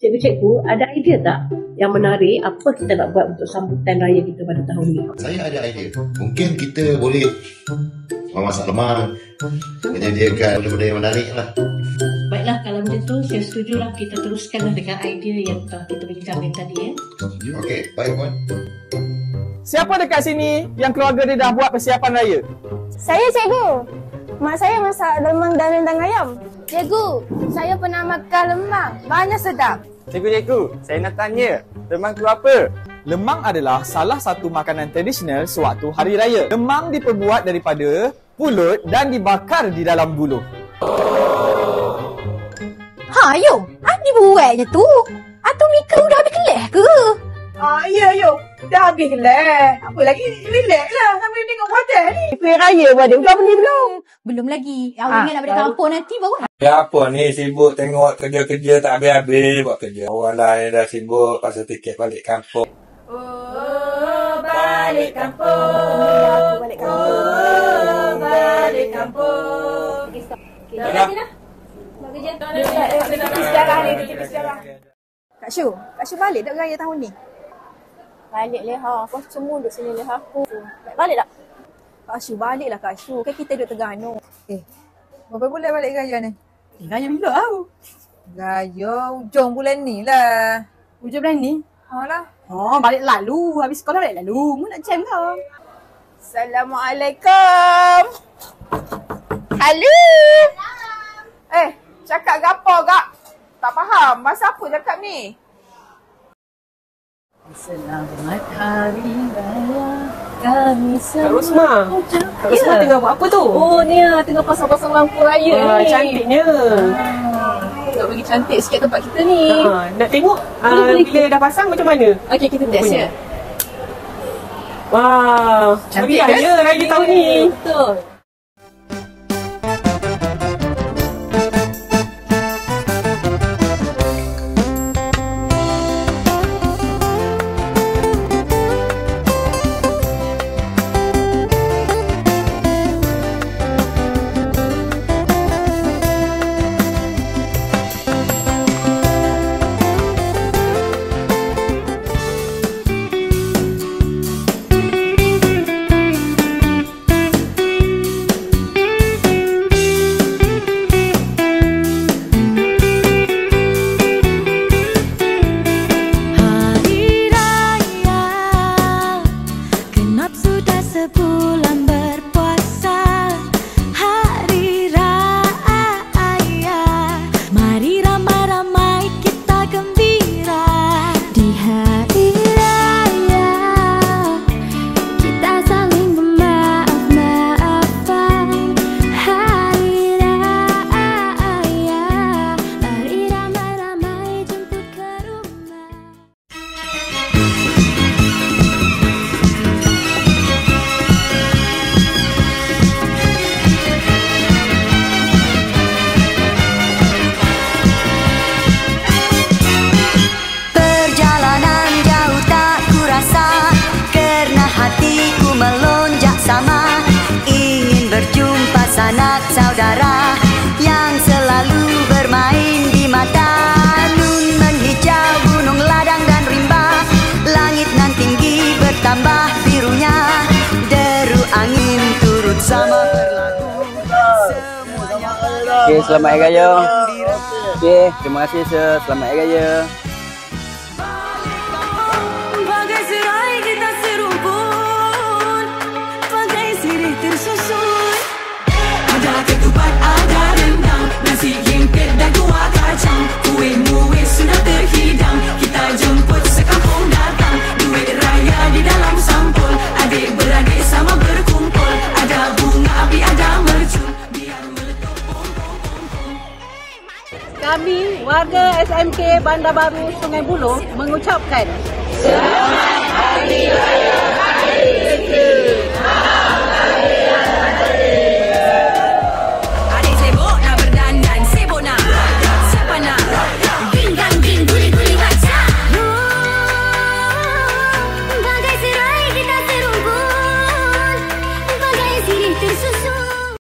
Cikgu-cikgu, ada idea tak yang menarik apa kita nak buat untuk sambutan raya kita pada tahun ni? Saya ada idea. Mungkin kita boleh memasak lemang, menyediakan benda-benda yang menarik lah. Baiklah, kalau macam tu saya setujulah kita teruskanlah dengan idea yang telah kita bincangkan tadi ya. Okey, baik puan. Siapa dekat sini yang keluarga dia dah buat persiapan raya? Saya, cikgu. Mak saya masak lemang dan rendang ayam. Cikgu, saya pernah makan lemang. Mana sedap. Cikgu, saya nak tanya, lemang tu apa? Lemang adalah salah satu makanan tradisional sewaktu hari raya. Lemang diperbuat daripada pulut dan dibakar di dalam buluh. Ha, yo. Apa buatnya tu? Atau Mika udah habis kelas ke? Ya, yo. Dah habis kelas. Apa lagi? Relax lah sambil tengok hotel ni. Kuih raya pun ada. Kau beli belum? Belum lagi. Awak ingat nak balik kampung nanti baru. Ya apa ni sibuk tengok kerja-kerja tak habis-habis buat kerja. Orang lain dah sibuk pasal tiket balik kampung. Oh, balik kampung. Balik kampung. Oh, balik kampung. Kita dah. Buat kerja. Kita sejarah ni. Kita sejarah. Kak Syu balik tak raya tahun ni? Balik leha. Kau semua duduk sini leha aku. Balik tak? Kak Syu baliklah Kak Syu. Kan kita duduk Terengganu. Berapa bulan balik raya ni? Raya bila tau? Raya hujung bulan ni lah. Hujung bulan ni? Lah. Oh, balik lalu. Habis sekolah balik lalu. Mu nak jam kau. Assalamualaikum. Halo. Cakap gapo gak? Tak faham. Masa apa cakap ni? Selamat Hari Raya kami semua. Kak Rosma. Kak Rosma tengah buat apa tu? Oh, ni tengah pasang-pasang lampu raya ni. Cantiknya. Nak bagi cantik sikit tempat kita ni. Nak tengok bila dah pasang macam mana? Okey, kita test ya. Wah, Cantik cantik kan? raya tahun ni. Betul. Sanak saudara yang selalu bermain di mata. Nun menghijau gunung ladang dan rimba, langit nan tinggi bertambah birunya, deru angin turut sama berlagu. Semuanya Okey, selamat Hari Raya. Okey, terima kasih sir. Selamat Hari Raya. bagai serai kita serumpun, bagai sirih tersusun. Ada ketupat, ada rendang, nasi jengket dan kuah kacang. Kuih-muih sudah terhidang, kita jemput sekampung datang. Duit raya di dalam sampul, adik-beradik sama berkumpul. Ada bunga api, ada mercun, biar meletup pom-pom-pom. Kami, warga SMK Bandar Baru Sungai Buloh mengucapkan Selamat Hari Raya.